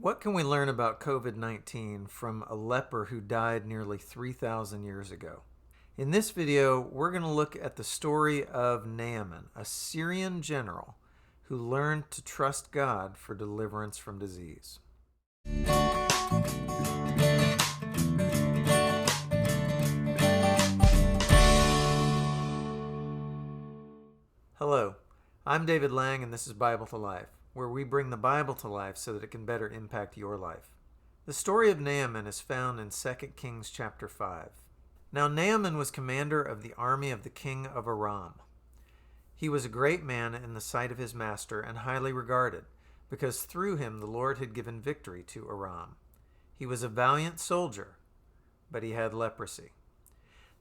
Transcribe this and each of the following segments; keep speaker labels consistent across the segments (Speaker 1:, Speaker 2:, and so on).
Speaker 1: What can we learn about COVID-19 from a leper who died nearly 3,000 years ago? In this video, we're going to look at the story of Naaman, a Syrian general who learned to trust God for deliverance from disease. Hello, I'm David Lang, and this is Bible to Life, where we bring the Bible to life so that it can better impact your life. The story of Naaman is found in 2 Kings chapter 5. Now Naaman was commander of the army of the king of Aram. He was a great man in the sight of his master and highly regarded, because through him the Lord had given victory to Aram. He was a valiant soldier, but he had leprosy.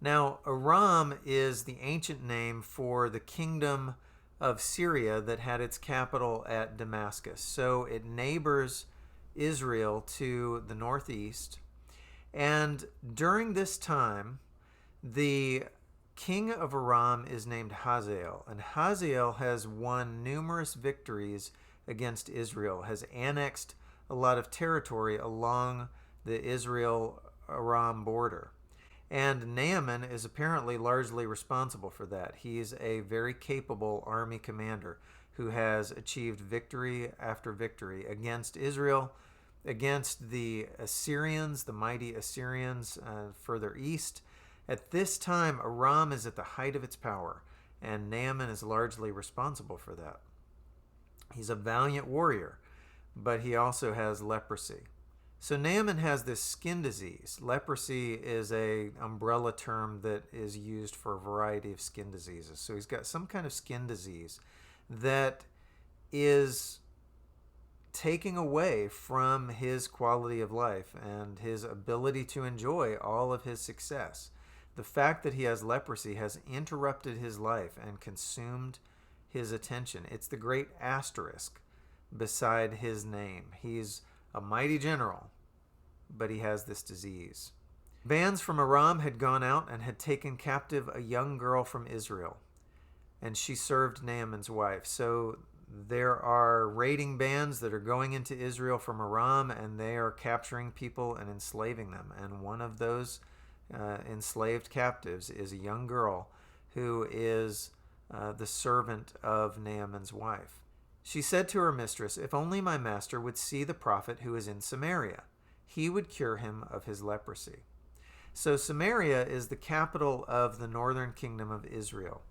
Speaker 1: Now, Aram is the ancient name for the kingdom of Syria that had its capital at Damascus. So it neighbors Israel to the northeast. And during this time, the king of Aram is named Hazael. And Hazael has won numerous victories against Israel, has annexed a lot of territory along the Israel-Aram border. And Naaman is apparently largely responsible for that. He's a very capable army commander who has achieved victory after victory against Israel, against the Assyrians, the mighty Assyrians further east. At this time, Aram is at the height of its power, and Naaman is largely responsible for that. He's a valiant warrior, but he also has leprosy. So Naaman has this skin disease. Leprosy is an umbrella term that is used for a variety of skin diseases. So he's got some kind of skin disease that is taking away from his quality of life and his ability to enjoy all of his success. The fact that he has leprosy has interrupted his life and consumed his attention. It's the great asterisk beside his name. He's a mighty general, but he has this disease. Bands from Aram had gone out and had taken captive a young girl from Israel, and she served Naaman's wife. So there are raiding bands that are going into Israel from Aram, and they are capturing people and enslaving them. And one of those enslaved captives is a young girl who is the servant of Naaman's wife. She said to her mistress, "If only my master would see the prophet who is in Samaria, he would cure him of his leprosy." So Samaria is the capital of the northern kingdom of Israel.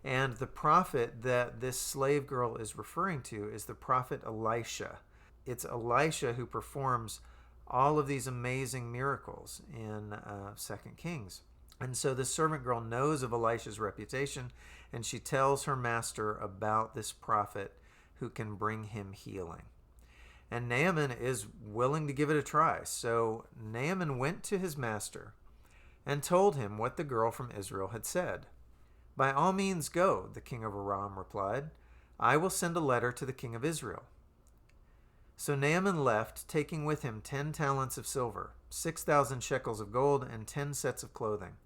Speaker 1: And the prophet that this slave girl is referring to is the prophet Elisha. It's Elisha who performs all of these amazing miracles in 2 Kings. And so the servant girl knows of Elisha's reputation, and she tells her master about this prophet who can bring him healing. And Naaman is willing to give it a try. So Naaman went to his master and told him what the girl from Israel had said. "By all means go," the king of Aram replied. "I will send a letter to the king of Israel." So Naaman left, taking with him 10 talents of silver, 6,000 shekels of gold, and 10 sets of clothing.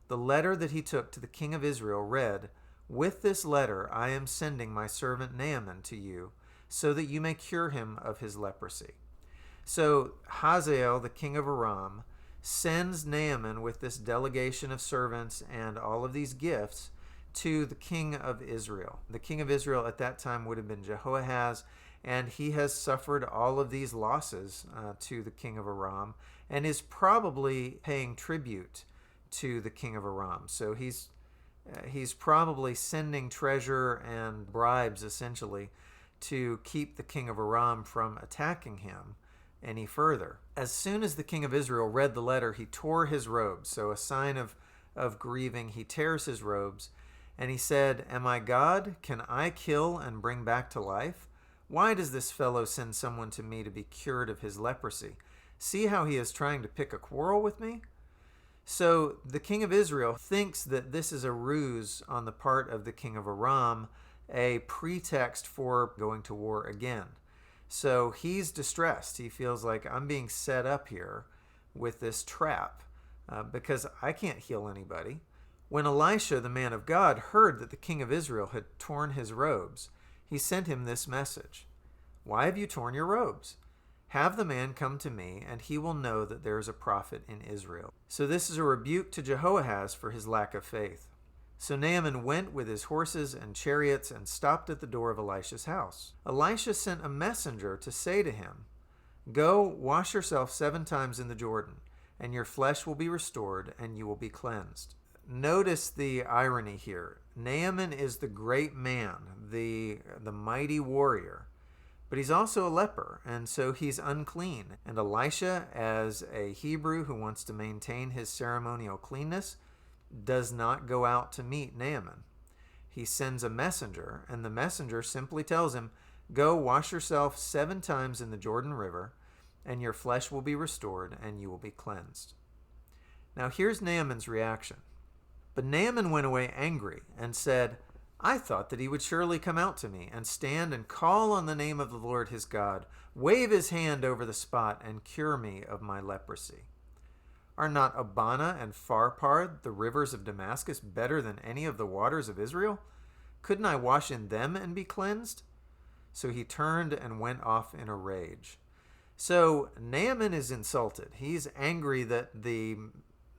Speaker 1: The letter that he took to the king of Israel read, "With this letter I am sending my servant Naaman to you, so that you may cure him of his leprosy." So Hazael, the king of Aram, sends Naaman with this delegation of servants and all of these gifts to the king of Israel. The king of Israel at that time would have been Jehoahaz, and he has suffered all of these losses to the king of Aram and is probably paying tribute to the king of Aram. So he's probably sending treasure and bribes, essentially, to keep the king of Aram from attacking him any further. As soon as the king of Israel read the letter, he tore his robes. So a sign of grieving, he tears his robes. And he said, "Am I God? Can I kill and bring back to life? Why does this fellow send someone to me to be cured of his leprosy? See how he is trying to pick a quarrel with me?" So the king of Israel thinks that this is a ruse on the part of the king of Aram, a pretext for going to war again. So he's distressed. He feels like, I'm being set up here with this trap because I can't heal anybody. When Elisha, the man of God, heard that the king of Israel had torn his robes, he sent him this message: "Why have you torn your robes? Have the man come to me, and he will know that there is a prophet in Israel. So this is a rebuke to Jehoahaz for his lack of faith. So Naaman went with his horses and chariots and stopped at the door of Elisha's house. Elisha sent a messenger to say to him, Go, wash yourself 7 times in the Jordan, and your flesh will be restored, and you will be cleansed. Notice the irony here. Naaman is the great man, the mighty warrior, but he's also a leper, and so he's unclean. And Elisha, as a Hebrew who wants to maintain his ceremonial cleanness, does not go out to meet Naaman. He sends a messenger, and the messenger simply tells him, Go, wash yourself 7 times in the Jordan River, and your flesh will be restored, and you will be cleansed. Now here's Naaman's reaction. But Naaman went away angry and said, I thought that he would surely come out to me and stand and call on the name of the Lord his God, wave his hand over the spot, and cure me of my leprosy. Are not Abana and Pharpar, the rivers of Damascus, better than any of the waters of Israel? Couldn't I wash in them and be cleansed? So he turned and went off in a rage. So Naaman is insulted. He's angry that the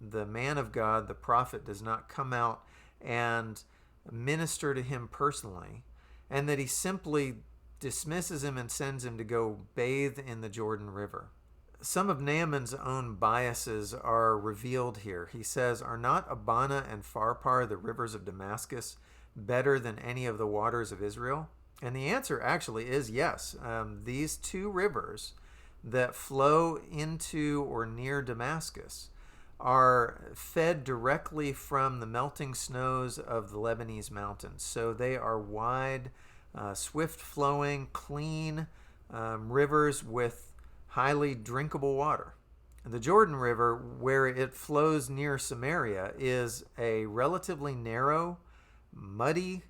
Speaker 1: man of God, the prophet, does not come out and minister to him personally, and that he simply dismisses him and sends him to go bathe in the Jordan River. Some of Naaman's own biases are revealed here. He says, Are not Abana and Pharpar, the rivers of Damascus, better than any of the waters of Israel? And the answer actually is yes. These 2 rivers that flow into or near Damascus are fed directly from the melting snows of the Lebanese mountains. So they are wide, swift-flowing, clean rivers with highly drinkable water. The Jordan River, where it flows near Samaria, is a relatively narrow, muddy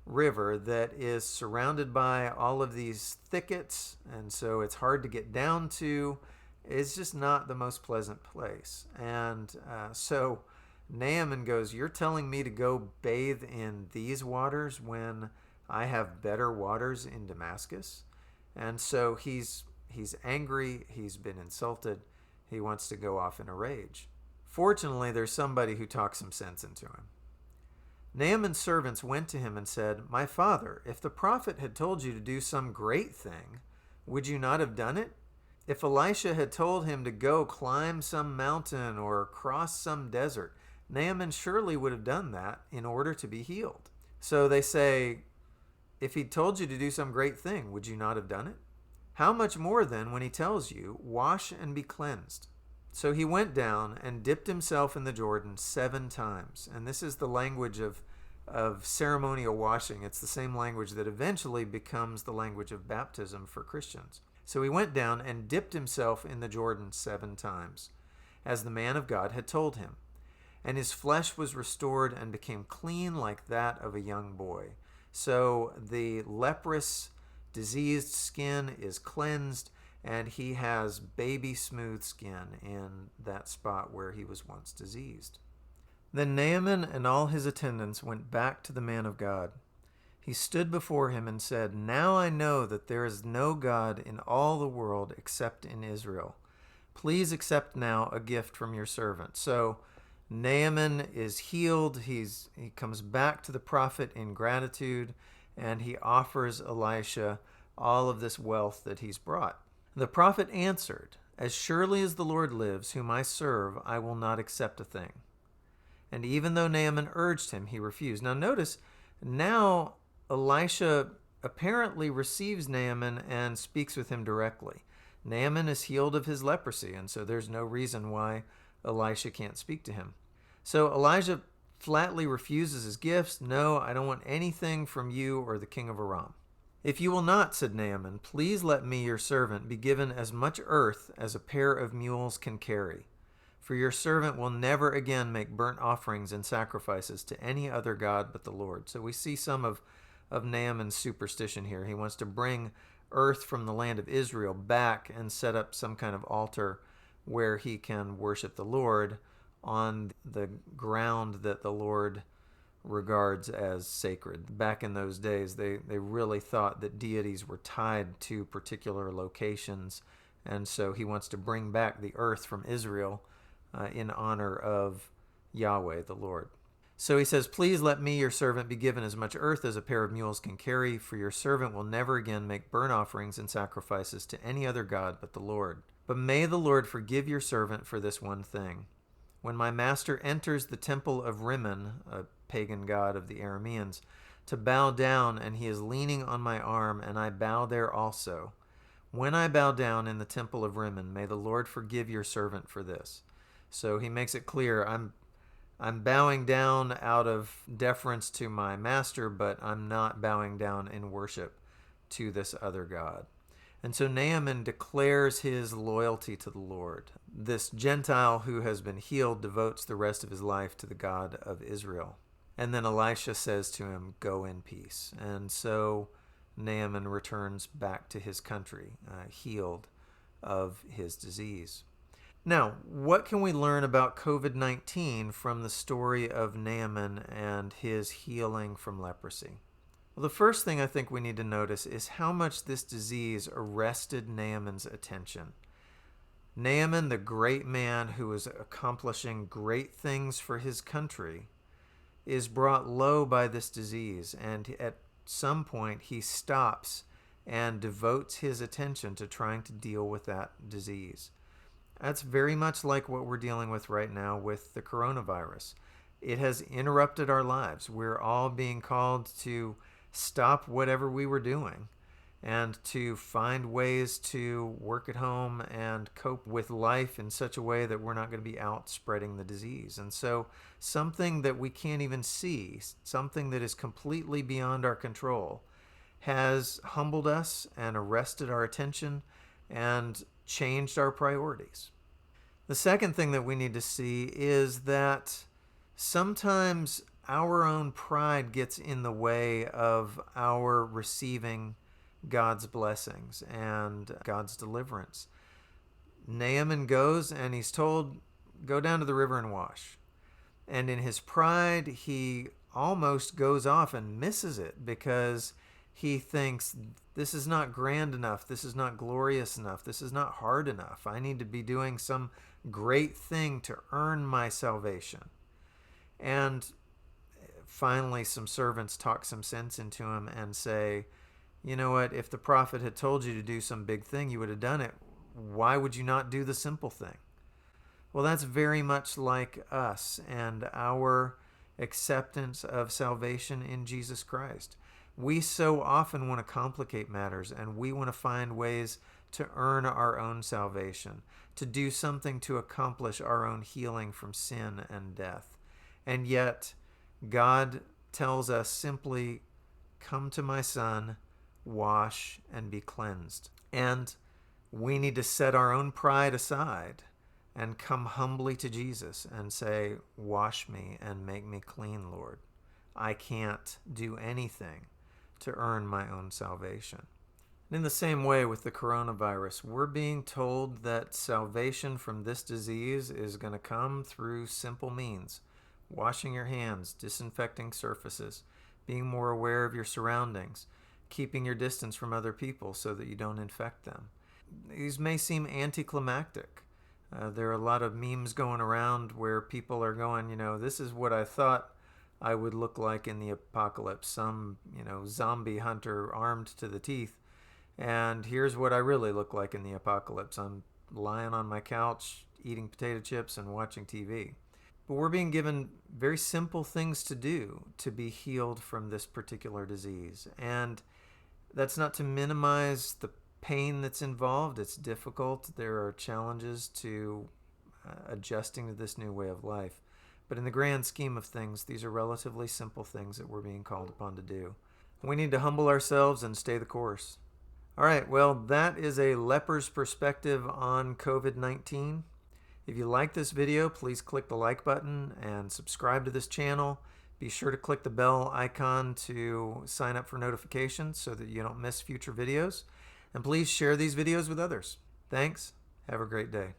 Speaker 1: river that is surrounded by all of these thickets, and so it's hard to get down to. It's just not the most pleasant place. And so Naaman goes, You're telling me to go bathe in these waters when I have better waters in Damascus? And so he's angry, he's been insulted, he wants to go off in a rage. Fortunately, there's somebody who talks some sense into him. Naaman's servants went to him and said, My father, if the prophet had told you to do some great thing, would you not have done it? If Elisha had told him to go climb some mountain or cross some desert, Naaman surely would have done that in order to be healed. So they say, If he'd told you to do some great thing, would you not have done it? How much more then when he tells you, Wash and be cleansed? So he went down and dipped himself in the Jordan 7 times. And this is the language of ceremonial washing. It's the same language that eventually becomes the language of baptism for Christians. So he went down and dipped himself in the Jordan 7 times, as the man of God had told him. And his flesh was restored and became clean like that of a young boy. So the leprous, diseased skin is cleansed, and he has baby smooth skin in that spot where he was once diseased. Then Naaman and all his attendants went back to the man of God. He stood before him and said, Now I know that there is no God in all the world except in Israel. Please accept now a gift from your servant. So Naaman is healed. He comes back to the prophet in gratitude, and he offers Elisha all of this wealth that he's brought. The prophet answered, As surely as the Lord lives, whom I serve, I will not accept a thing. And even though Naaman urged him, he refused. Now notice, now Elisha apparently receives Naaman and speaks with him directly. Naaman is healed of his leprosy, and so there's no reason why Elisha can't speak to him. So Elijah flatly refuses his gifts. No, I don't want anything from you or the king of Aram. If you will not, said Naaman, please let me, your servant, be given as much earth as a pair of mules can carry. For your servant will never again make burnt offerings and sacrifices to any other god but the Lord. So we see some of Naaman's superstition here. He wants to bring earth from the land of Israel back and set up some kind of altar where he can worship the Lord on the ground that the Lord regards as sacred. Back in those days, they really thought that deities were tied to particular locations And so he wants to bring back the earth from Israel in honor of Yahweh, the Lord. So he says, "Please let me, your servant, be given as much earth as a pair of mules can carry, for your servant will never again make burnt offerings and sacrifices to any other god but the Lord. But may the Lord forgive your servant for this one thing. When my master enters the temple of Rimmon, a pagan god of the Arameans, to bow down, and he is leaning on my arm, and I bow there also. When I bow down in the temple of Rimmon, may the Lord forgive your servant for this." So he makes it clear, I'm bowing down out of deference to my master, but I'm not bowing down in worship to this other god. And so Naaman declares his loyalty to the Lord. This Gentile who has been healed devotes the rest of his life to the God of Israel. And then Elisha says to him, "Go in peace." And so Naaman returns back to his country, healed of his disease. Now, what can we learn about COVID-19 from the story of Naaman and his healing from leprosy? Well, the first thing I think we need to notice is how much this disease arrested Naaman's attention. Naaman, the great man who was accomplishing great things for his country, is brought low by this disease, and at some point he stops and devotes his attention to trying to deal with that disease. That's very much like what we're dealing with right now with the coronavirus. It has interrupted our lives. We're all being called to stop whatever we were doing and to find ways to work at home and cope with life in such a way that we're not going to be out spreading the disease. And so something that we can't even see, something that is completely beyond our control, has humbled us and arrested our attention and changed our priorities. The second thing that we need to see is that sometimes our own pride gets in the way of our receiving God's blessings and God's deliverance. Naaman goes and he's told, "Go down to the river and wash." And in his pride, he almost goes off and misses it because he thinks, this is not grand enough, this is not glorious enough, this is not hard enough. I need to be doing some great thing to earn my salvation. And finally, some servants talk some sense into him and say, "You know what, if the prophet had told you to do some big thing, you would have done it. Why would you not do the simple thing?" Well, that's very much like us and our acceptance of salvation in Jesus Christ. We so often want to complicate matters, and we want to find ways to earn our own salvation, to do something to accomplish our own healing from sin and death. And yet, God tells us simply, "Come to my Son, wash, and be cleansed." And we need to set our own pride aside and come humbly to Jesus and say, "Wash me and make me clean, Lord. I can't do anything to earn my own salvation." And in the same way with the coronavirus, we're being told that salvation from this disease is going to come through simple means: washing your hands, disinfecting surfaces, being more aware of your surroundings, keeping your distance from other people so that you don't infect them. These may seem anticlimactic. There are a lot of memes going around where people are going, this is what I thought I would look like in the apocalypse, some, zombie hunter armed to the teeth. And here's what I really look like in the apocalypse. I'm lying on my couch, eating potato chips and watching TV. But we're being given very simple things to do to be healed from this particular disease. And that's not to minimize the pain that's involved. It's difficult. There are challenges to adjusting to this new way of life. But in the grand scheme of things, these are relatively simple things that we're being called upon to do. We need to humble ourselves and stay the course. All right, well, that is a leper's perspective on COVID-19. If you like this video, please click the like button and subscribe to this channel. Be sure to click the bell icon to sign up for notifications so that you don't miss future videos. And please share these videos with others. Thanks. Have a great day.